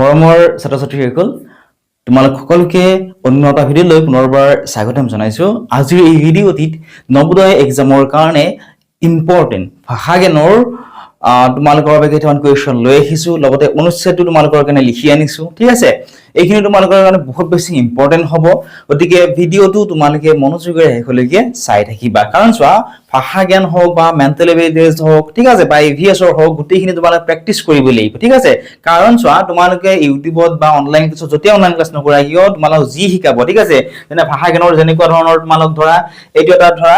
মৰমৰ ছাত্ৰ-ছাত্ৰীসকল তোমালোক সকলোকে অন্য এটা ভিডিঅ' লৈ পুনৰবাৰ স্বাগতম জনাইছো। আজিৰ এই ভিডিঅ'টিত নবোদয় এক্সামৰ কাৰণে ইম্পৰ্টেণ্ট ভাষা জ্ঞানৰ তোমালোকৰ বাবে কেইটামান কুৱেশ্যন লৈ আহিছো, লগতে অনুচ্ছেদটো তোমালোকৰ কাৰণে লিখি আনিছো। ঠিক আছে, এইখিনি তোমালোকৰ কাৰণে বহুত বেছি ইম্পৰ্টেণ্ট হ'ব, গতিকে ভিডিঅ'টো তোমালোকে মনোযোগেৰে শেষলৈকে চাই থাকিবা। কাৰণ চোৱা, ভাষা জ্ঞান হওক বা মেণ্টেল এবিলিটিজ হওক, ঠিক আছে, বা ইভিএছৰ হওক, গোটেইখিনি তোমালোকে প্ৰেক্টিচ কৰিব লাগিব। ঠিক আছে, কাৰণ চোৱা, তোমালোকে ইউটিউবত বা অনলাইন ক্লাছত যেতিয়া অনলাইন ক্লাছ নকৰা কিয় তোমালোক যি শিকাব, ঠিক আছে, যেনে ভাষা জ্ঞানৰ যেনেকুৱা ধৰণৰ তোমালোক ধৰা এইটো এটা ধৰা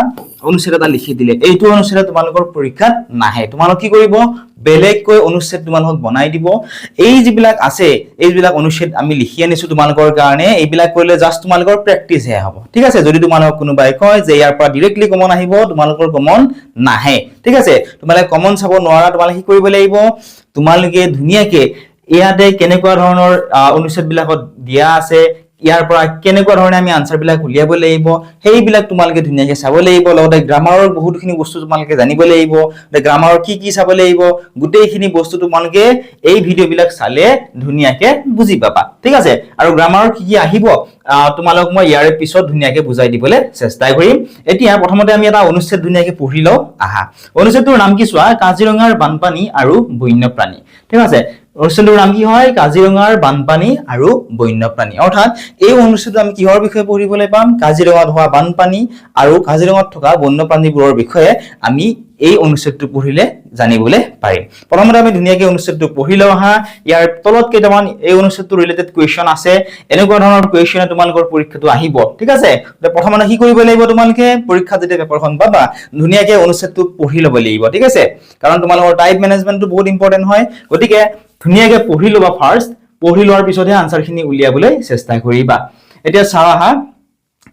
অনুচ্ছেদ এটা লিখি দিলে, এইটো অনুচ্ছেদ তোমালোকৰ পৰীক্ষাত নাহে। তোমালোক কি কৰিব, বেলেগকৈ অনুচ্ছেদ তোমালোকক বনাই দিব। এই যিবিলাক আছে, এইবিলাক অনুচ্ছেদ আমি লিখি আনিছো তোমালোকৰ কাৰণে, এইবিলাক কৰিলে জাষ্ট তোমালোকৰ প্ৰেক্টিচ হে হ'ব। ঠিক আছে, যদি তোমালোকক কোনোবাই কয় যে ইয়াৰ পৰা ডাইৰেক্টলি কমন আহিব, তোমালোকৰ কমন নাহে। ঠিক আছে, তোমালোকে কমন চাব নোৱাৰা, তোমালোকে কি কৰিব লাগিব, তোমালোকে ধুনীয়াকে ইয়াতে কেনেকুৱা ধৰণৰ অনুচ্ছেদ বিলাকত দিয়া আছে, ইয়াৰ পৰা কেনেকুৱা ধৰণে আমি আনসাৰ বিলাক উলিয়াব লাগিব, সেইবিলাক তোমালোকে ধুনীয়াকে চাব লাগিব। লগতে গ্ৰামাৰৰ বহুতখিনি বস্তু তোমালোকে জানিব লাগিব, গ্ৰামাৰৰ কি কি চাব লাগিব, গোটেইখিনি বস্তু তোমালোকে এই ভিডিঅ' বিলাক চালে ধুনীয়াকে বুজি পাবা। ঠিক আছে, আৰু গ্ৰামাৰৰ কি কি আহিব তোমালোক মই ইয়াৰে পিছত ধুনীয়াকে বুজাই দিবলৈ চেষ্টা কৰিম। এতিয়া প্ৰথমতে আমি এটা অনুচ্ছেদ ধুনীয়াকে পঢ়ি লওঁ আহা। অনুচ্ছেদটোৰ নাম কি চোৱা, কাজিৰঙাৰ বানপানী আৰু বন্যপ্ৰাণী। ঠিক আছে, অনুচ্ছেদটোৰ নাম কি হয়, কাজিৰঙাৰ বানপানী আৰু বন্যপ্ৰাণী। অৰ্থাৎ এই অনুচ্ছেদটো আমি কিহৰ বিষয়ে পঢ়িবলৈ পাম, কাজিৰঙাত হোৱা বানপানী আৰু কাজিৰঙাত থকা বন্যপ্ৰাণীবোৰৰ বিষয়ে আমি এই অনুচ্ছেদটো পঢ়িলে জানিবলৈ পাৰিম। প্ৰথমতে আমি ধুনীয়াকৈ অনুচ্ছেদটো পঢ়ি লওঁ আহা। ইয়াৰ তলত কেইটামান এই অনুচ্ছেদটো ৰিলেটেড কুৱেশ্যন আছে, এনেকুৱা ধৰণৰ কুৱেশ্যনে তোমালোকৰ পৰীক্ষাটো আহিব। ঠিক আছে, প্ৰথমতে কি কৰিব লাগিব, তোমালোকে পৰীক্ষাত যেতিয়া পেপাৰখন পাবা ধুনীয়াকৈ অনুচ্ছেদটো পঢ়ি ল'ব লাগিব। ঠিক আছে, কাৰণ তোমালোকৰ টাইম মেনেজমেণ্টটো বহুত ইম্পৰ্টেণ্ট হয়, গতিকে ধুনীয়াকে পঢ়ি ল'বা ফাৰ্ষ্ট, পঢ়ি লোৱাৰ পিছতহে আনসাৰখিনি উলিয়াবলৈ চেষ্টা কৰিবা। এতিয়া চাওঁ আহা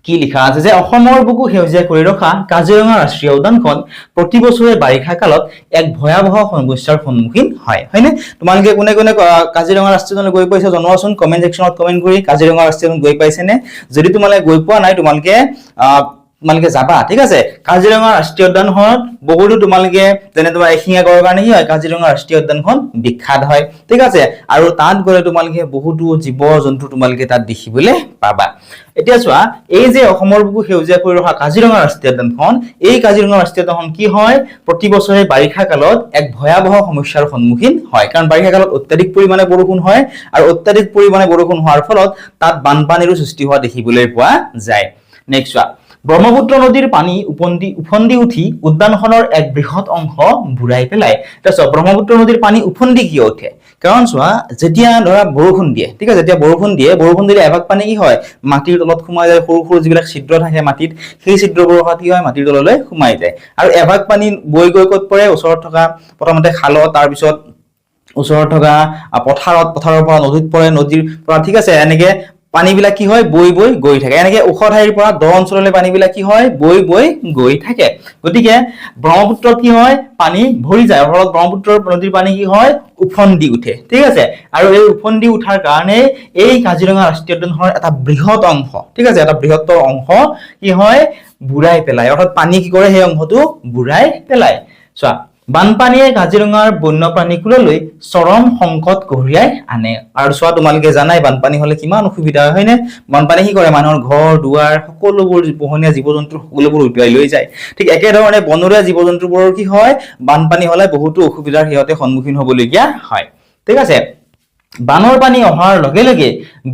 কি লিখা আছে, যে অসমৰ বুকু সেউজীয়া কৰি ৰখা কাজিৰঙা ৰাষ্ট্ৰীয় উদ্যানখন প্ৰতি বছৰে বাৰিষা কালত এক ভয়াৱহ সমস্যাৰ সন্মুখীন হয়। হয়নে? তোমালোকে কোনে কোনে কাজিৰঙা ৰাষ্ট্ৰীয় উদ্যানলৈ গৈ পাইছা জনোৱাচোন, কমেন্ট সেকশ্যনত কমেন্ট কৰি। কাজিৰঙা ৰাষ্ট্ৰীয় উদ্যান গৈ পাইছেনে? যদি তোমালোকে গৈ পোৱা নাই, তোমালোকে যাবা। ঠিক আছে, কাজিৰঙা ৰাষ্ট্ৰীয় উদ্যানখনত বহুতো তোমালোকে যেনে তোমাৰ এশিঙীয়া গড়ৰ কাৰণে কি হয়, কাজিৰঙা ৰাষ্ট্ৰীয় উদ্যানখন বিখ্যাত হয়। ঠিক আছে, আৰু তাত গ'লে তোমালোকে বহুতো জীৱ জন্তু তোমালোকে তাত দেখিবলৈ পাবা। এতিয়া চোৱা, এই যে অসমৰ বুকু সেউজীয়া কৰি ৰখা কাজিৰঙা ৰাষ্ট্ৰীয় উদ্যানখন, এই কাজিৰঙা ৰাষ্ট্ৰীয় উদ্যানখন কি হয়, প্ৰতি বছৰে বাৰিষা কালত এক ভয়াৱহ সমস্যাৰ সন্মুখীন হয়। কাৰণ বাৰিষা কালত অত্যাধিক পৰিমাণে বৰষুণ হয়, আৰু অত্যাধিক পৰিমাণে বৰষুণ হোৱাৰ ফলত তাত বানপানীৰো সৃষ্টি হোৱা দেখিবলৈ পোৱা যায়। নেক্সট চোৱা, ব্ৰহ্মপুত্ৰ নদীৰ পানী উফন্দি উঠি উদ্যানখনৰ এক বৃহৎ অংশ বুৰাই পেলায়। তাৰপিছত ব্ৰহ্মপুত্ৰ নদীৰ পানী উফন্দি কিয় উঠে, কাৰণ চোৱা, যেতিয়া ধৰা বৰষুণ দিয়ে, ঠিক আছে, যেতিয়া বৰষুণ দিলে এভাগ পানী কি হয়, মাটিৰ তলত সোমাই যায়। সৰু সৰু যিবিলাক ছিদ্ৰ থাকে মাটিত, সেই ছিদ্ৰবোৰৰ পৰা কি হয়, মাটিৰ তললৈ সোমাই যায়। আৰু এভাগ পানী বৈ গৈ ক'ত পৰে, ওচৰত থকা প্ৰথমতে খালত, তাৰপিছত ওচৰত থকা পথাৰৰ পৰা নদীত পৰে, নদীৰ পৰা, ঠিক আছে, এনেকে পানীবিলাক কি হয়, বৈ বৈ গৈ থাকে। এনেকে ওখ ঠাইৰ পৰা দ অঞ্চললৈ পানীবিলাক কি হয়, বৈ বৈ গৈ থাকে। গতিকে ব্ৰহ্মপুত্ৰত কি হয়, পানী ভৰি যায়, ফলত ব্ৰহ্মপুত্ৰৰ নদীৰ পানী কি হয়, উফন্দি উঠে। ঠিক আছে, আৰু এই উফন্দি উঠাৰ কাৰণে এই কাজিৰঙা ৰাষ্ট্ৰীয় উদ্যানখনৰ এটা বৃহৎ অংশ, ঠিক আছে, এটা বৃহত্তৰ অংশ কি হয়, বুৰাই পেলায়। অৰ্থাৎ পানী কি কৰে, সেই অংশটো বুৰাই পেলায়। চোৱা, বানপানীয়ে কাজিৰঙাৰ বন্যপ্ৰাণীকুললৈ চৰম সংকট কঢ়িয়াই আনে। আৰু চোৱা, তোমালোকে জানাই বানপানী হলে কিমান অসুবিধা হয়, হয়নে? বানপানী কি কৰে, মানুহৰ ঘৰ দুৱাৰ সকলোবোৰ পোহনীয়া জীৱ জন্তু সকলোবোৰ উটুৱাই লৈ যায়। ঠিক একেধৰণে বনৰীয়া জীৱ জন্তুবোৰৰ কি হয়, বানপানী হলে বহুতো অসুবিধাৰ সিহঁতে সন্মুখীন হবলগীয়া হয়। ঠিক আছে, বানৰ পানী অহাৰ লগে লগে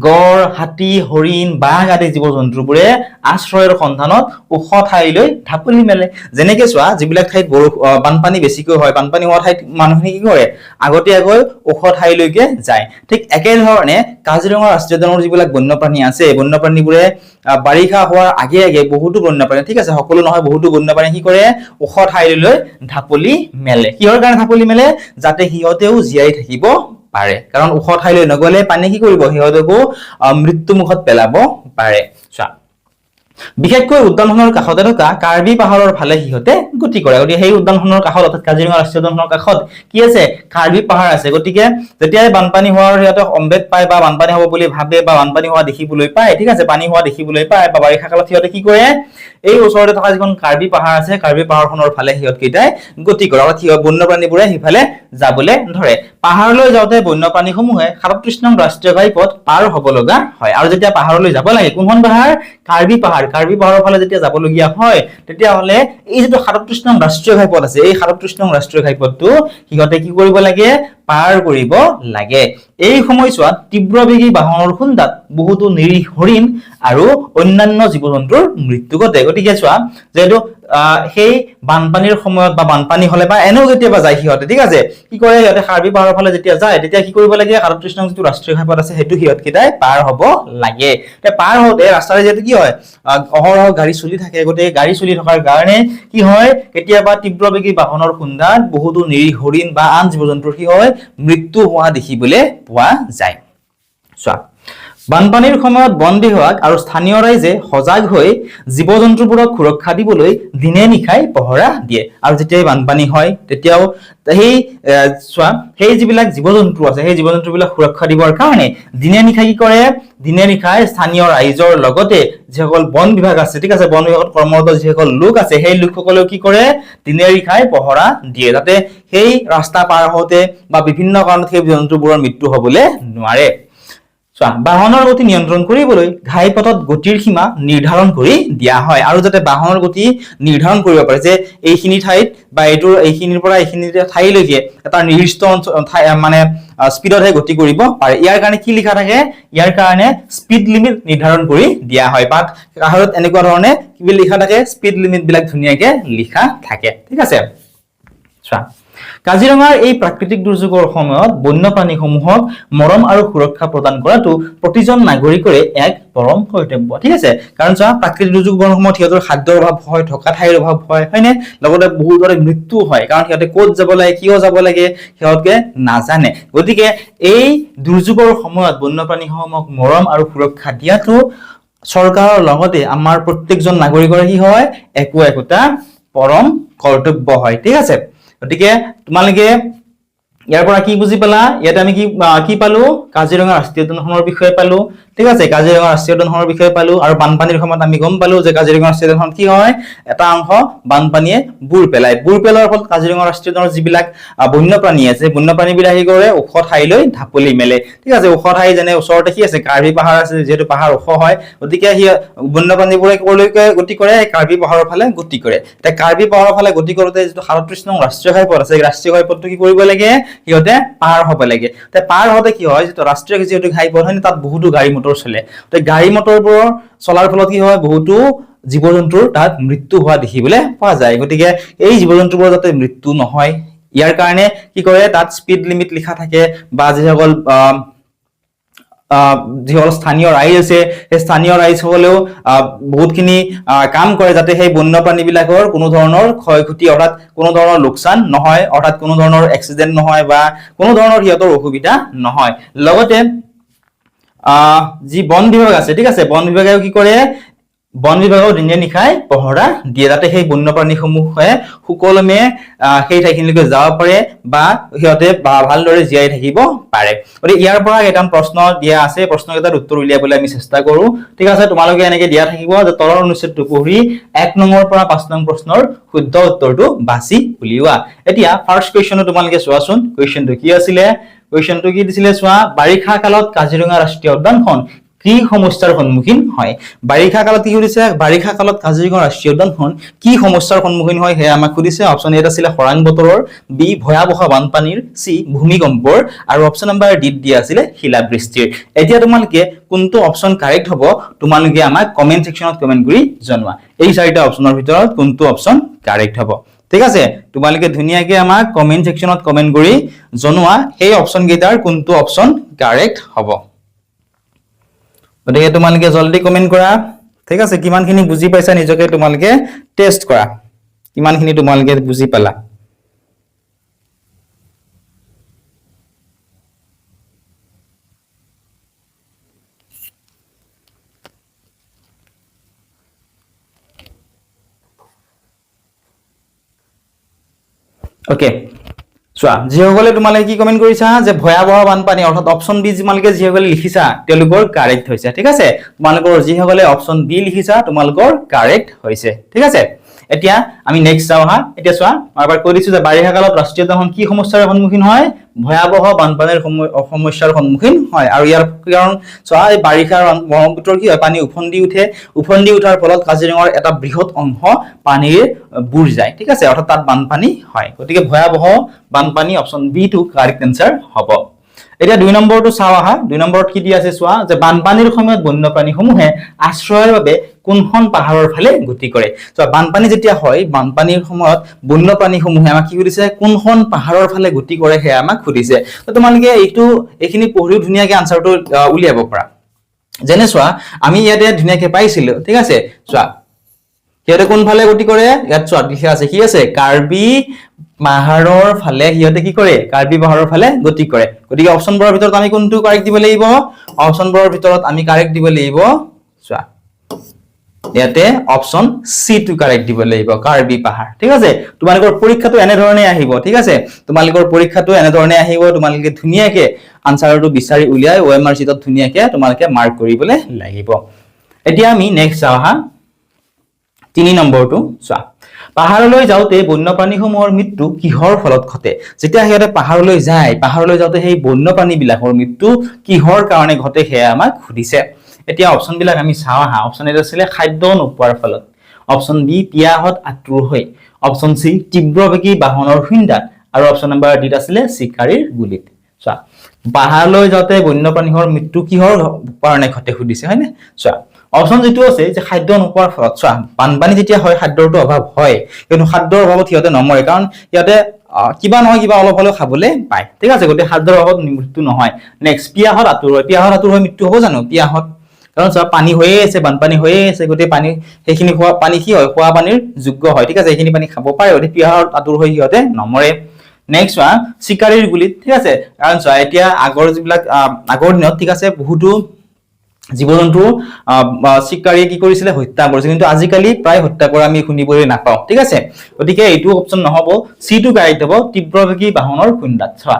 গড়, হাতী, হৰিণ, বাঘ আদি জীৱ জন্তুবোৰে আশ্ৰয়ৰ সন্ধানত ওখ ঠাইলৈ ঢাপলি মেলে। যেনেকে চোৱা, যিবিলাক ঠাইত বানপানী বেছিকৈ হয়, বানপানী হোৱা ঠাইত মানুহে কি কৰে, আগতীয়াকৈ ওখ ঠাইলৈকে যায়। ঠিক একেধৰণে কাজিৰঙা ৰাষ্ট্ৰীয় উদ্যানৰ যিবিলাক বন্যপ্ৰাণী আছে, বন্যপ্ৰাণীবোৰে বাৰিষা হোৱাৰ আগে আগে বহুতো বন্যপ্ৰাণী, ঠিক আছে, সকলো নহয়, বহুতো বন্যপ্ৰাণী কি কৰে, ওখ ঠাইলৈ ঢাপলি মেলে। কিহৰ কাৰণে ঢাপলি মেলে, যাতে সিহঁতেও জীয়াই থাকিব পাৰে। কাৰণ ওখ ঠাইলৈ নগলে পানী কি কৰিব, সিহঁতকো মৃত্যু মুখত পেলাব পাৰে। চোৱা, বিশেষকৈ উদ্যানখনৰ কাষতে থকা কাৰ্বি পাহাৰৰ ফালে সিহঁতে গতি কৰে গতিকে সেই উদ্যানখনৰ কাষত অৰ্থাৎ কাজিৰঙা ৰাষ্ট্ৰীয় উদ্যানখনৰ কাষত কি আছে কাৰ্বি পাহাৰ আছে গতিকে যেতিয়াই বানপানী হোৱাৰ সিহঁতে সম্ভেদ পায় বা বানপানী হ'ব বুলি ভাবে বা বানপানী হোৱা দেখিবলৈ পায় ঠিক আছে পানী হোৱা দেখিবলৈ পায় বা বাৰিষা কালত সিহঁতে কি কৰে এই ওচৰতে থকা যিখন কাৰ্বি পাহাৰ আছে কাৰ্বি পাহাৰখনৰ ফালে সিহঁত কেইটাই গতি কৰে অৰ্থাৎ সিহঁত বন্যপ্ৰাণীবোৰে সিফালে যাবলৈ ধৰে পাহাৰলৈ যাওঁতে বন্যপ্ৰাণীসমূহে ৩৭ নং ৰাষ্ট্ৰীয় ঘাইপথ পাৰ হ'ব লগা হয় আৰু যেতিয়া পাহাৰলৈ যাব লাগে কোনখন পাহাৰ কাৰ্বি পাহাৰৰ ফালে যেতিয়া যাবলগীয়া হয় তেতিয়াহ'লে এই যিটো ৩৭ নং ৰাষ্ট্ৰীয় ঘাইপথ আছে এই ৩৭ নং ৰাষ্ট্ৰীয় ঘাইপথটো সিহঁতে কি কৰিব লাগে পাৰ কৰিব লাগে এই সময়ছোৱাত তীব্ৰবেগী বাহনৰ খুন্দাত বহুতো নিৰীহ হৰিণ আৰু অন্যান্য জীৱ-জন্তুৰ মৃত্যু ঘটে গতিকে চোৱা যেহেতু সেই বানপানীৰ সময়ত বা বানপানী হলে বা এনেও কেতিয়াবা যায় সিহঁতে ঠিক আছে কি কৰে সিহঁতে কাৰ্বি পাহাৰৰ ফালে যেতিয়া যায় তেতিয়া কি কৰিব লাগে ৩৭ নং যিটো ৰাষ্ট্ৰীয় ঘাইপথ আছে সেইটো সিহঁত কেইটাই পাৰ হ'ব লাগে পাৰ হওঁতে ৰাস্তাৰে যিহেতু কি হয় অহৰহ গাড়ী চলি থাকে গতিকে গাড়ী চলি থকাৰ কাৰণে কি হয় কেতিয়াবা তীব্ৰবেগী বাহনৰ খুন্দাত বহুতো নিৰীহ হৰিণ বা আন জীৱ-জন্তুৰ কি হয় মৃত্যু হোৱা দেখিবলৈ পোৱা যায় চোৱা বানপানীৰ সময়ত বন বিভাগ আৰু স্থানীয় ৰাইজে সজাগ হৈ জীৱ-জন্তুবোৰক সুৰক্ষা দিবলৈ দিনে নিশাই পহৰা দিয়ে আৰু যেতিয়া বানপানী হয় তেতিয়াও সেই যিবিলাক জীৱ-জন্তু আছে সেই জীৱ-জন্তুবিলাক সুৰক্ষা দিবৰ কাৰণে দিনে নিশাই কি কৰে দিনে নিশাই স্থানীয় ৰাইজৰ লগতে যিসকল বন বিভাগ আছে ঠিক আছে বন বিভাগত কৰ্মৰত যিসকল লোক আছে সেই লোকসকলেও কি কৰে দিনে নিশাই পহৰা দিয়ে যাতে সেই ৰাস্তা পাৰ হওঁতে বা বিভিন্ন কাৰণত সেই জন্তুবোৰৰ মৃত্যু হ'বলৈ নোৱাৰে বাহনৰ গতি নিয়ন্ত্ৰণ কৰিবলৈ ঘাইপথত গতিৰ সীমা নিৰ্ধাৰণ কৰি দিয়া হয় আৰু যাতে বাহনৰ গতি নিৰ্ধাৰণ কৰিব পাৰে যে এইখিনি ঠাইত বা এইখিনিৰ পৰা এইখিনি ঠাইলৈকে এটা নিৰ্দিষ্ট মানে স্পীডতহে গতি কৰিব পাৰে ইয়াৰ কাৰণে কি লিখা থাকে ইয়াৰ কাৰণে স্পীড লিমিট নিৰ্ধাৰণ কৰি দিয়া হয় বাট কাষত এনেকুৱা ধৰণে কি লিখা থাকে স্পীড লিমিট বিলাক ধুনীয়াকে লিখা থাকে ঠিক আছে চোৱা কাজিৰঙাৰ এই প্ৰাকৃতিক দুৰ্যোগৰ সময়ত বন্যপ্ৰাণীসমূহক মৰম আৰু সুৰক্ষা প্ৰদান কৰাটো প্ৰতিজন নাগৰিকৰে এক পৰম কৰ্তব্য ঠিক আছে কাৰণ চোৱা প্ৰাকৃতিক দুৰ্যোগৰ সময়ত সিহঁতৰ খাদ্যৰ অভাৱ হয় থকা ঠাইৰ অভাৱ হয়নে লগতে বহুতৰে মৃত্যু হয় কাৰণ সিহঁতে ক'ত যাব লাগে কিয় যাব লাগে সিহঁতে নাজানে গতিকে এই দুৰ্যোগৰ সময়ত বন্যপ্ৰাণীসমূহক মৰম আৰু সুৰক্ষা দিয়াটো চৰকাৰৰ লগতে আমাৰ প্ৰত্যেকজন নাগৰিকৰে কি হয় একোটা পৰম কৰ্তব্য হয় ঠিক আছে গতিকে তোমালোকে ইয়াৰ পৰা কি বুজি পালা ইয়াতে আমি কি পালো কাজিৰঙা ৰাষ্ট্ৰীয় উদ্যানখনৰ বিষয়ে পালো ঠিক আছে কাজিৰঙা ৰাষ্ট্ৰীয় উদ্যানখনৰ বিষয়ে পালো আৰু বানপানীৰ সময়ত আমি গম পালো যে কাজিৰঙা ৰাষ্ট্ৰীয় উদ্যানখন কি হয় এটা অংশ বানপানীয়ে বুৰ পেলোৱাৰ ফলত কাজিৰঙা ৰাষ্ট্ৰীয় উদ্যানৰ যিবিলাক বন্যপ্ৰাণী আছে বন্যপ্ৰাণীবিলাক কি কৰে ওখ ঠাইলৈ ঢাপলি মেলে ঠিক আছে ওখ ঠাই যেনে ওচৰতে কি আছে কাৰ্বি পাহাৰ আছে যিহেতু পাহাৰ ওখ হয় গতিকে বন্যপ্ৰাণীবোৰে ক'লৈকে গতি কৰে কাৰ্বি পাহাৰৰ ফালে গতি কৰে এতিয়া কাৰ্বি পাহাৰৰ ফালে গতি কৰোতে যিটো ৩৭ নং ৰাষ্ট্ৰীয় ঘাইপথ আছে ৰাষ্ট্ৰীয় ঘাইপথটো কি কৰিব লাগে সিহঁতে পাৰ হ'ব লাগে পাৰ হওঁতে কি হয় যিটো ৰাষ্ট্ৰীয় যিহেতু ঘাইপথ হয় তাত বহুতো গাড়ী মটৰ চলে গাড়ী মটৰবোৰৰ চলাৰ ফলত কি হয় বহুতো জীৱ-জন্তুৰ তাত মৃত্যু হোৱা দেখিবলৈ পোৱা যায় গতিকে এই জীৱ-জন্তুবোৰ যাতে মৃত্যু নহয় ইয়াৰ কাৰণে কি কৰে তাত স্পীড লিমিট লিখা থাকে বা যিসকল স্থানীয় ৰাইজ আছে সেই স্থানীয় ৰাইজসকলেও বহুতখিনি কাম কৰে যাতে সেই বন্যপ্ৰাণী বিলাকৰ কোনো ধৰণৰ ক্ষয় ক্ষতি অৰ্থাৎ কোনো ধৰণৰ লোকচান নহয় অৰ্থাৎ কোনো ধৰণৰ এক্সিডেন্ট নহয় বা কোনো ধৰণৰ সিহঁতৰ অসুবিধা নহয় লগতে যি বন বিভাগ আছে ঠিক আছে বন বিভাগেও কি কৰে বন বিভাগৰ দিনে নিশাই পহৰা দিয়ে যাতে সেই বন্যপ্ৰাণীসমূহে সুকলমে সেই ঠাইখিনিলৈকে যাব পাৰে বা সিহঁতে ভালদৰে জীয়াই থাকিব পাৰে গতিকে ইয়াৰ পৰা এটা প্ৰশ্ন দিয়া আছে প্ৰশ্নকেইটাৰ উত্তৰ উলিয়াবলৈ আমি চেষ্টা কৰো ঠিক আছে তোমালোকে এনেকে দিয়া থাকিব যে তলৰ অনুচ্ছেদটো পঢ়ি ১ নম্বৰ পৰা ৫ নং প্ৰশ্নৰ শুদ্ধ উত্তৰটো বাছি উলিওৱা এতিয়া ফাৰ্ষ্ট কুৱেশ্যনটো তোমালোকে চোৱাচোন কুৱেশ্যনটো কি আছিলে কুৱেশ্যনটো কি দিছিলে চোৱা বাৰিষা কালত কাজিৰঙা ৰাষ্ট্ৰীয় উদ্যানখন কি সমস্যাৰ সন্মুখীন হয় বাৰিষা কালত কি হৈছে বাৰিষা কালত কাজিৰঙা ৰাষ্ট্ৰীয় উদ্যানখন কি সমস্যাৰ সন্মুখীন হয় হে আমাক সুধিছে অপচন এ আছিল খৰাং বতৰৰ বি ভয়াবহ বানপানীৰ সি ভূমিকম্পৰ আৰু অপচন নম্বৰ ডি দিয়া আছিল শিলাবৃষ্টিৰ এতিয়া তোমালোকে কোনটো অপচন কাৰেক্ট হ'ব তোমালোকে আমাক কমেন্ট সেকশনত কমেন্ট কৰি জনোৱা এই চাৰিটা অপচনৰ ভিতৰত কোনটো অপচন কাৰেক্ট হ'ব ঠিক আছে তোমালোকে ধুনীয়াকৈ আমাক কমেন্ট সেকশনত কমেন্ট কৰি জনোৱা এই অপচন কেইটাৰ কোনটো অপচন কাৰেক্ট হ'ব গতিকে তোমালোকে জলদি কমেন্ট কৰা ঠিক আছে কিমানখিনি বুজি পাইছা নিজকে তোমালোকে টেষ্ট কৰা কিমানখিনি তোমালোকে বুজি পালা ওকে চোৱা যিসকলে তোমালোকে কি কমেন্ট কৰিছা যে ভয়াবহ বানপানী অৰ্থাৎ অপচন বি যিমানকে যিসকলে লিখিছা তেওঁলোকৰ কাৰেক্ট হৈছে ঠিক আছে তোমালোকৰ যিসকলে অপচন বি লিখিছা তোমালোকৰ কাৰেক্ট হৈছে ঠিক আছে এতিয়া আমি নেক্সট যাও হা এতিয়া চোৱা মই এবাৰ কৈ দিছো যে বাৰিষা কালত ৰাষ্ট্ৰীয় উদ্যানখন কি সমস্যাৰ সন্মুখীন হয় ভয়াবহ বানপানীৰ সমস্যাৰ সন্মুখীন হয় আৰু ইয়াৰ কাৰণ চোৱা এই বাৰিষাৰ ব্ৰহ্মপুত্ৰৰ কি হয় পানী উফন্দি উঠাৰ ফলত কাজিৰঙাৰ এটা বৃহৎ অংশ পানীৰ বুৰ যায় ঠিক আছে অৰ্থাৎ তাত বানপানী হয় গতিকে ভয়াবহ বানপানী অপচন বি টু কাৰেক্ট আনসাৰ হ'ব এতিয়া 2 নম্বৰটো চাও আহা 2 নম্বৰত কি দি আছে চোৱা যে বানপানীৰ সময়ত বন্যপ্ৰাণীসমূহে আশ্ৰয়ৰ বাবে কোনখন পাহাৰৰ ফালে গতি কৰে তো বানপানী যেতিয়া হয় বানপানীৰ সময়ত বন্যপ্ৰাণীসমূহে আমাক কি কৰিছে কোনখন পাহাৰৰ ফালে গতি কৰে হে আমাক সুধিছে তো তোমালোকে এইখিনি পঢ়িও ধুনিয়াকে আনসাৰটো উলিয়াব পাৰা যেনে চোৱা আমি ইয়াতে ধুনিয়াকে পাইছিলো ঠিক আছে চোৱা ইয়াতে কোন ফালে গতি কৰে ইয়াত চোৱা লিখা আছে কি আছে কাৰ্বি পাহাৰৰ ফালে হিয়তে কি কৰে কাৰ্বি পাহাৰৰ ফালে গতি কৰে গতিকে অপচনবোৰৰ ভিতৰত আমি কোনটো কাৰেক্ট দিব লাগিব অপচনবোৰৰ ভিতৰত আমি কাৰেক্ট দিব লাগিব চোৱা ইয়াতে অপচন সি টু কাৰেক্ট দিব লাগিব কাৰ্বি পাহাৰ ঠিক আছে তোমালোকৰ পৰীক্ষাটো এনে ধৰণে আহিব ঠিক আছে তোমালোকৰ পৰীক্ষাটো এনে ধৰণে আহিব তোমালোকে ধুনিয়াকে আনসাৰটো বিচাৰি উলিয়াই ওএমআৰ চিটত ধুনিয়াকে তোমালোকে মাৰ্ক কৰিবলৈ লাগিব এতিয়া আমি নেক্সট যাও হা 3 নম্বৰটো চোৱা পাহাৰলৈ যাওতে বন্যপ্ৰাণীসমূহৰ মৃত্যু কিহৰ ফলত ঘটে যেতিয়া হেতে পাহাৰলৈ যায় পাহাৰলৈ যাওতে সেই বন্যপ্ৰাণী বিলাকৰ মৃত্যু কিহৰ কাৰণে ঘটে হেয়া আমাক সুধিছে এতিয়া অপচন বিলাক আমি চাও হা অপচন এটা আছিল খাদ্য নোপোৱাৰ ফলত অপচন বি পিয়াহত আতুৰ হৈ অপচন সি তীব্ৰবেগী বাহনৰ খুন্দাত আৰু অপচন নম্বৰ ডি আছিল চিকাৰীৰ গুলিত চোৱা পাহাৰলৈ যাওতে বন্যপ্ৰাণীৰ মৃত্যু কিহৰ কাৰণে ঘটে সুধিছে হয়নে চোৱা অপচন যেটো আছে যে খাদ্য নোপোৱাৰ ফলত চোৱা বানপানী যেতিয়া হয় খাদ্যৰটো অভাৱ হয় কিন্তু খাদ্যৰ অভাৱত হিয়তে নমৰে কাৰণ ইয়াতে কিবা নহয় কিবা অলপ হলেও খাবলৈ পায় ঠিক আছে গতে খাদ্যৰ অভাৱত মৃত্যু নহয় নেক্সট পিয়াহত আতুৰ হয় মৃত্যু হ'ব জানো পিয়াহত কাৰণ চোৱা পানী হৈয়ে আছে বানপানী হৈয়ে আছে গতে পানী সেইখিনি খোৱা পানী কি হয় খোৱা পানীৰ যোগ্য হয় ঠিক আছে এইখিনি পানী খাব পাৰে গতে পিয়াহত আতুৰ হৈ হিয়তে নমৰে নেক্সট ওয়ান চিকাৰীৰ গুলিত ঠিক আছে কাৰণ চোৱা এতিয়া আগৰ দিনত ঠিক আছে বহুতো জীৱ-জন্তু চিকাৰীয়ে কি কৰিছিলে হত্যা কৰিছিল কিন্তু আজিকালি প্ৰায় হত্যা কৰা আমি শুনিবলৈ নাপাও ঠিক আছে গতিকে এইটো অপচন নহব সি টু কাৰেক্ট হ'ব তীব্ৰবেগী বাহনৰ খুন্দাত চোৱা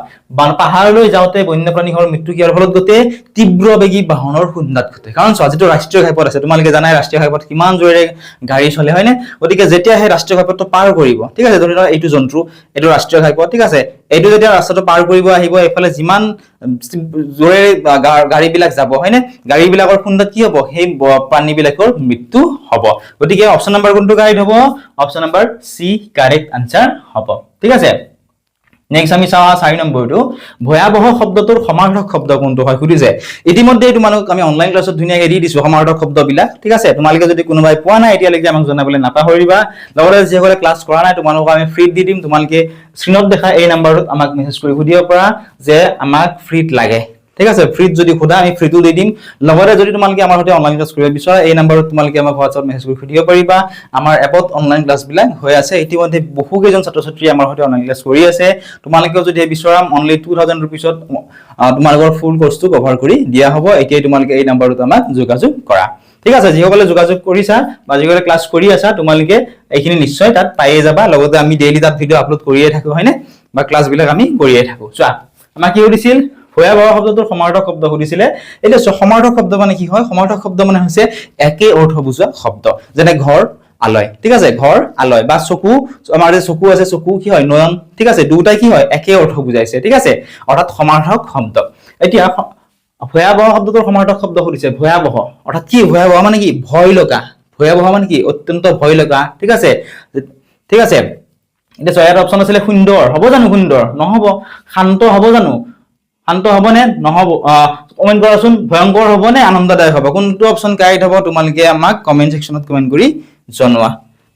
পাহাৰলৈ যাওতে বন্যপ্ৰাণীৰ মৃত্যু কিহৰ ফলত ঘটে তীব্ৰবেগী বাহনৰ খুন্দাত ঘটে কাৰণ চোৱা যেটো ৰাষ্ট্ৰীয় ঘাইপথ আছে তোমালোকে জানাই ৰাষ্ট্ৰীয় ঘাইপথ কিমান জোৰে গাড়ী চলে হয়নে গতিকে যেতিয়া হে ৰাষ্ট্ৰীয় ঘাইপথটো পাৰ কৰিব ঠিক আছে ধৰি লোৱা এইটো জন্তু এইটো ৰাষ্ট্ৰীয় ঘাইপথ ঠিক আছে এইটো যেতিয়া ৰাস্তাটো পাৰ কৰিব আহিব এফালে যিমান জোৰে গাড়ী বিলাক যাব হয়নে গাড়ী বিলাকৰ খুন্দাত কি হ'ব সেই প্ৰাণী বিলাকৰ মৃত্যু হ'ব গতিকে অপচন নম্বৰ কোনটো কাৰেক্ট হ'ব অপচন নম্বৰ সি কাৰেক্ট আনসাৰ হ'ব ঠিক আছে নেক্সট আমি চাও 4 নম্বৰটো ভয়াবহ শব্দটোৰ সমাৰ্থক শব্দ কোনটো হয় সুধিছে ইতিমধ্যে তোমালোক আমি অনলাইন ক্লাছত ধুনিয়াকে দি দিছো সমাৰ্থক শব্দবিলাক ঠিক আছে তোমালোকে যদি কোনোবাই পোৱা নাই এতিয়ালৈকে আমাক জনাবলৈ নাপাহৰিবা লগতে যিসকলে ক্লাছ কৰা নাই তোমালোকক আমি ফ্ৰীত দি দিম তোমালোকে স্ক্ৰীনত দেখা এই নম্বৰটোত আমাক মেছেজ কৰি সুধিব পাৰা যে আমাক ফ্ৰীত লাগে ঠিক আছে ফ্ৰীত যদি খুদা আমি ফ্ৰীটো দি দিম লগতে যদি তোমালোকে আমাৰ সৈতে অনলাইন ক্লাছ কৰিব বিচাৰা এই নম্বৰত তোমালোকে আমাক WhatsApp মেছেজ কৰি সুধিব পাৰিবা আমাৰ এপত অনলাইন ক্লাছ বিলাক হৈ আছে ইতিমধ্যে বহু কেইজন ছাত্ৰ-ছাত্ৰী আমাৰ সৈতে অনলাইন ক্লাছ কৰি আছে তোমালোকে যদি বিচাৰা অনলি 2000 रुपीसত তোমালোকৰ ফুল কোৰ্সটো কভাৰ কৰি দিয়া হ'ব এতিয়া তোমালোকে এই নম্বৰত আমাক যোগাযোগ কৰা ঠিক আছে যিসকলে যোগাযোগ কৰিছা বা যিসকলে ক্লাছ কৰি আছা তোমালোকে এইখিনি নিশ্চয় তাত পাইয়ে যাবা লগতে আমি ডেইলি তাত ভিডিও আপলোড কৰিয়ে থাকো হয়নে বা ক্লাছ বিলাক আমি কৰিয়ে থাকো চোৱা আমাক কি সুধিছিল ভয়াবহ শব্দটোৰ সমাৰ্থক শব্দ সুধিছিলে এটা সমাৰ্থক শব্দ মানে কি হয় সমাৰ্থক শব্দ মানে হৈছে একে অৰ্থ বুজোৱা শব্দ যেনে ঘৰ আলয় ঠিক আছে ঘৰ আলয় বা চকু আমাৰ যে চকু আছে চকু কি হয় নয়ন ঠিক আছে দুটাই কি হয় একে অৰ্থ বুজাইছে ঠিক আছে অৰ্থাৎ সমাৰ্থক শব্দ এতিয়া ভয়াবহ শব্দটোৰ সমাৰ্থক শব্দ সুধিছে ভয়াবহ অৰ্থাৎ কি ভয়াবহ মানে কি ভয় লগা ভয়াবহ মানে কি অত্যন্ত ভয় লগা ঠিক আছে এটা ছয়টা অপচন আছে সুন্দৰ হ'ব জানো সুন্দৰ নহব শান্ত হ'ব জানো শান্ত হ'ব নে নহব কমেন্ট কৰাচোন ভয়ংকৰ হ'ব নে আনন্দদায়ক হ'ব কোনটো অপচন কাৰেক্ট হ'ব তোমালোকে আমাক কমেন্ট সেকশনত কমেন্ট কৰি জনোৱা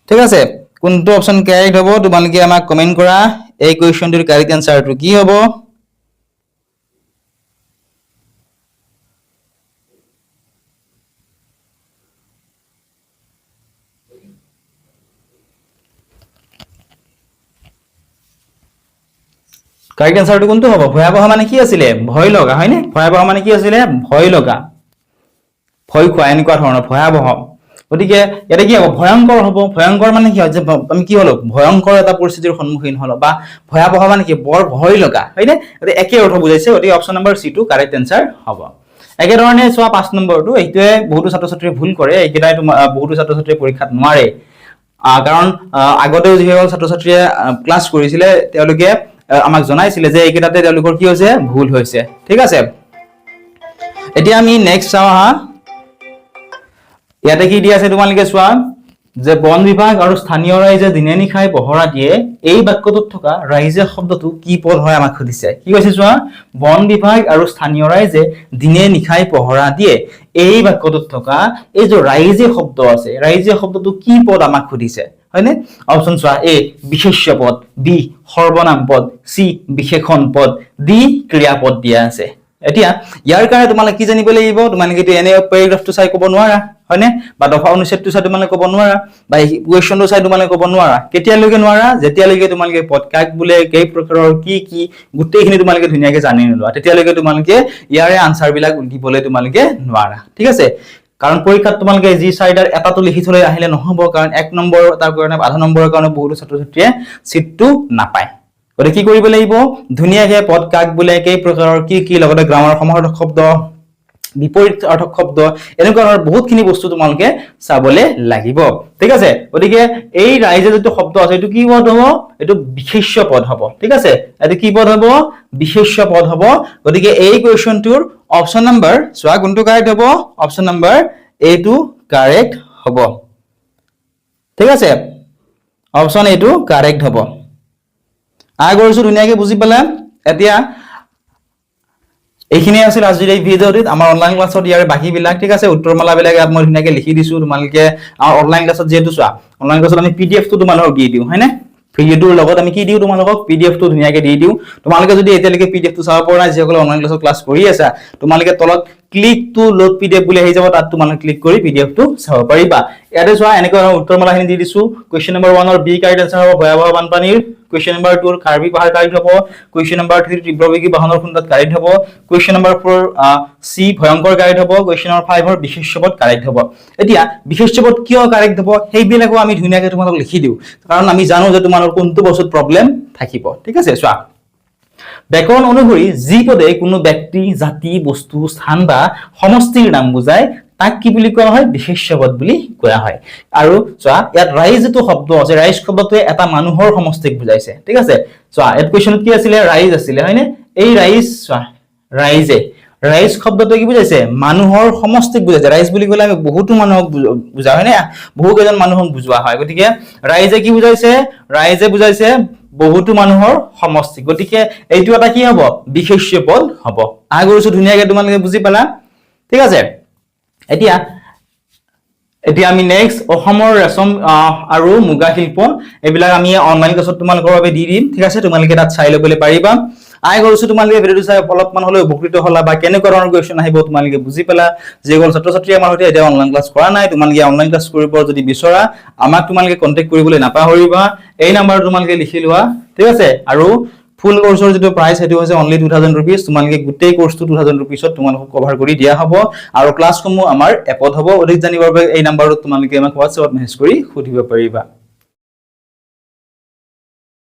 ঠিক আছে কোনটো অপচন কাৰেক্ট হ'ব তোমালোকে আমাক কমেন্ট কৰা এই কোৱেশ্চনটোৰ কাৰেক্ট আনসাৰটো কি হ'ব কারেক্ট আনসারটো কোনটো হ'ব ভয়াবহ মানে কি আছিল ভয় লগা হয়নে ভয়াবহ মানে কি আছিল ভয় লগা ভয় খোৱা এনেকুৱা ধৰণৰ ভয়াবহ গতিকে এটা কি হ'ব ভয়ংকৰ হ'ব ভয়ংকৰ মানে কি হয় যে আমি কি হলো ভয়ংকৰ এটা পৰিস্থিতিৰ সন্মুখীন হলো বা ভয়াবহ মানে কি বৰ ভয় লগা হয়নে গতিকে একে অৰ্থ বুজাইছে গতিকে অপচন নম্বৰ সি টো কাৰেক্ট এনসাৰ হ'ব একে ধৰণে চোৱা 5 নম্বৰটো এইটোৱে বহুতো ছাত্ৰ ছাত্ৰীয়ে ভুল কৰে এইকেইটাই বহুতো ছাত্ৰ ছাত্ৰীয়ে পৰীক্ষাত নোৱাৰে কাৰণ আগতেও যিসকল ছাত্ৰ ছাত্ৰীয়ে ক্লাছ কৰিছিলে তেওঁলোকে আমাক জনাইছিলে যে এইকেইটাতে তেওঁলোকৰ কি হৈছে ভুল হৈছে ঠিক আছে এতিয়া আমি নেক্সট চাওঁ হা ইয়াতে কি দিয়া আছে তোমালোকে চোৱা যে বন বিভাগ আৰু স্থানীয় ৰাইজে দিনে নিশাই পহৰা দিয়ে এই বাক্যটোত থকা ৰাইজে শব্দটো কি পদ হয় আমাক সুধিছে কি কৈছে চোৱা বন বিভাগ আৰু স্থানীয় ৰাইজে দিনে নিশাই পহৰা দিয়ে এই বাক্যটোত থকা এই যে ৰাইজে শব্দ আছে ৰাইজে শব্দটো কি পদ আমাক সুধিছে হয়নে অপচন চোৱা এ বিশেষ্য পদ বি সৰ্বনাম পদ সি বিশেষণ পদ ডি ক্ৰিয়াপদ দিয়া আছে এতিয়া ইয়াৰ কাৰণে তোমালোকে কি জানিব লাগিব তোমালোকে এনে পেৰাগ্ৰাফটো চাই ক'ব নোৱাৰা হয়নে বা দফা অনুচ্ছেদটো চাই তোমালোকে ক'ব নোৱাৰা বা ইকুৱেশ্যনটো চাই তোমালোকে ক'ব নোৱাৰা কেতিয়ালৈকে নোৱাৰা যেতিয়ালৈকে তোমালোকে পদ কাক বোলে কেই প্ৰকাৰৰ কি গোটেইখিনি তোমালোকে ধুনীয়াকৈ জানি নোলোৱা তেতিয়ালৈকে তোমালোকে ইয়াৰে আনসাৰ বিলাক দিবলৈ তোমালোকে নোৱাৰা ঠিক আছে কাৰণ পৰীক্ষাত তোমালোকে যি চাইডাৰ এটাটো লিখি থলে আহিলে নহব কাৰণ 1 নম্বৰ তাৰ কাৰণে আধা নম্বৰৰ কাৰণে বহুত ছাত্ৰ ছাত্ৰীয়ে সিটটো নাপায় গতিকে কি কৰিব লাগিব ধুনীয়াকৈ পদ কাক বোলে কেই প্ৰকাৰৰ কি লগতে গ্ৰামাৰ সমাহাৰক শব্দ বিপৰীত অৰ্থক শব্দ এনেকুৱা ধৰণৰ বহুতখিনি বস্তু তোমালোকে চাবলে লাগিব ঠিক আছে গতিকে এই ৰাইজে যেটো শব্দ আছে এটো কি পদ হ'ব এটো বিশেষ্য পদ হ'ব ঠিক আছে এটো কি পদ হ'ব বিশেষ্য পদ হ'ব গতিকে এই কোৱেশ্চনটোৰ অপচন নম্বৰ চোৱা কোনটো কাৰেক্ট হ'ব অপচন নম্বৰ এ টো কাৰেক্ট হ'ব ঠিক আছে অপচন এ টো কাৰেক্ট হ'ব আগৰছো ধুনীয়াকৈ বুজি পালা এতিয়া এইখিনি আছিল আজিৰ এই ভিডিওটিত আমাৰ অনলাইন ক্লাছত ইয়াৰ বাকি বিলাক ঠিক আছে উত্তৰমালা বিলাক মই ধুনীয়াকৈ লিখি দিছো তোমালোকে আমাৰ অনলাইন ক্লাছত যেটো চোৱা অনলাইন ক্লাছত আমি পিডিএফ টো তোমালোকক দি দিও হয়নে ভিডিওটোৰ লগত আমি কি দিও তোমালোকক পিডিএফ টো ধুনীয়াকৈ দি দিও তোমালোকে যদি এতিয়ালৈকে পিডিএফ টো চাব পৰা নাই যেসকলে অনলাইন ক্লাছত ক্লাছ কৰি আছা তোমালোকে তলত ক্লিক টু লোড পিডিএফ বুলি আহি যাব তাত তোমালোকে ক্লিক কৰি পিডিএফ টো চাব পাৰিবা ইয়াতে চোৱা এনেকৈ উত্তৰমালাখিনি দি দিছো কোৱেশ্চন নম্বৰ 1 ৰ বি কাৰেক্ট আনসাৰ হ'ব ভয়াবহ বানপানীৰ কোৱেশ্চন নম্বৰ 2 ৰ কাৰ্বি পাহাৰ কাৰেক্ট হ'ব কোৱেশ্চন নম্বৰ 3 তীব্ৰবেগী বাহনৰ খুন্দাত কাৰেক্ট হ'ব কোৱেশ্চন নম্বৰ 4 সি ভয়ংকৰ কাৰেক্ট হ'ব কোৱেশ্চন নম্বৰ 5 ৰ বিশেষ্যপদ কাৰেক্ট হ'ব এতিয়া বিশেষ্যপদ কিয় কাৰেক্ট হ'ব সেইবিলাকো আমি ধুনীয়াকৈ তোমালোক লিখি দিও কাৰণ আমি জানো যে তোমালোকৰ কোনটো বস্তুত প্ৰবলেম থাকিব ঠিক আছে চোৱা ব্যাকৰণ অনুসৰি যি পদে কোনো ব্যক্তি জাতি বস্তু স্থান বা সমষ্টিৰ নাম বুজায় তাক কি বুলি কোৱা হয় বিশেষ্য পদ বুলি কোৱা হয় আৰু চোৱা ইয়াত ৰাইজ যেটো শব্দ আছে ৰাইজ শব্দটোৱে এটা মানুহৰ সমষ্টিক বুজাইছে ঠিক আছে চোৱা এত কোৱেশ্চনত কি আছিল ৰাইজ আছিল হয়নে এই ৰাইজ চোৱা ৰাইজ শব্দটো কি বুজাইছে মানুহৰ সমষ্টিক বুজাইছে ৰাইজ বুলি ক'লে আমি বহুতো মানুহক বুজা হয়নে বহু কেইজন মানুহক বুজোৱা হয় গতিকে ৰাইজে কি বুজাইছে ৰাইজে বুজাইছে বহুতো মানুহৰ সমষ্টি গতিকে এইটো এটা কি হ'ব বিশেষ্য পদ হ'ব আগৰছো ধুনীয়াকৈ তোমালোকে বুজি পালা ঠিক আছে এতিয়া আমি নেক্সট অসমৰ ৰেশম আৰু মুগা শিল্প এইবিলাক আমি অনলাইন ক্লাছত তোমালোকৰ বাবে দি দিম ঠিক আছে তোমালোকে তাত চাই ল'বলৈ পাৰিবা আই কৰিছো তোমালোকে ভিডিওটো চাই অলপমান হলেও উপকৃত হলা বা কেনেকুৱা ধৰণৰ কোৱেশ্চন আহিব তোমালোকে বুজি পালা যেগল ছাত্ৰ ছাত্ৰী আমাৰ সৈতে এতিয়া অনলাইন ক্লাছ কৰা নাই তোমালোকে অনলাইন ক্লাছ কৰিব যদি বিচৰা আমাক তোমালোকে কন্টাক্ট কৰিবলৈ নাপাহৰিবা এই নম্বৰ তোমালোকে লিখি লোৱা ঠিক আছে আৰু ফুল কোৰ্সৰ যেটো প্ৰাইস হেতু হৈছে only 2000 rupees তোমালোকে গুটেই কোৰ্সটো 2000 rupees ত তোমালোকক কভাৰ কৰি দিয়া হ'ব আৰু ক্লাছসমূহ আমাৰ এপত হ'ব অধিক জানিবৰ বাবে এই নম্বৰত তোমালোকে আমাক WhatsApp মেছেজ কৰি সুধিব পাৰিবা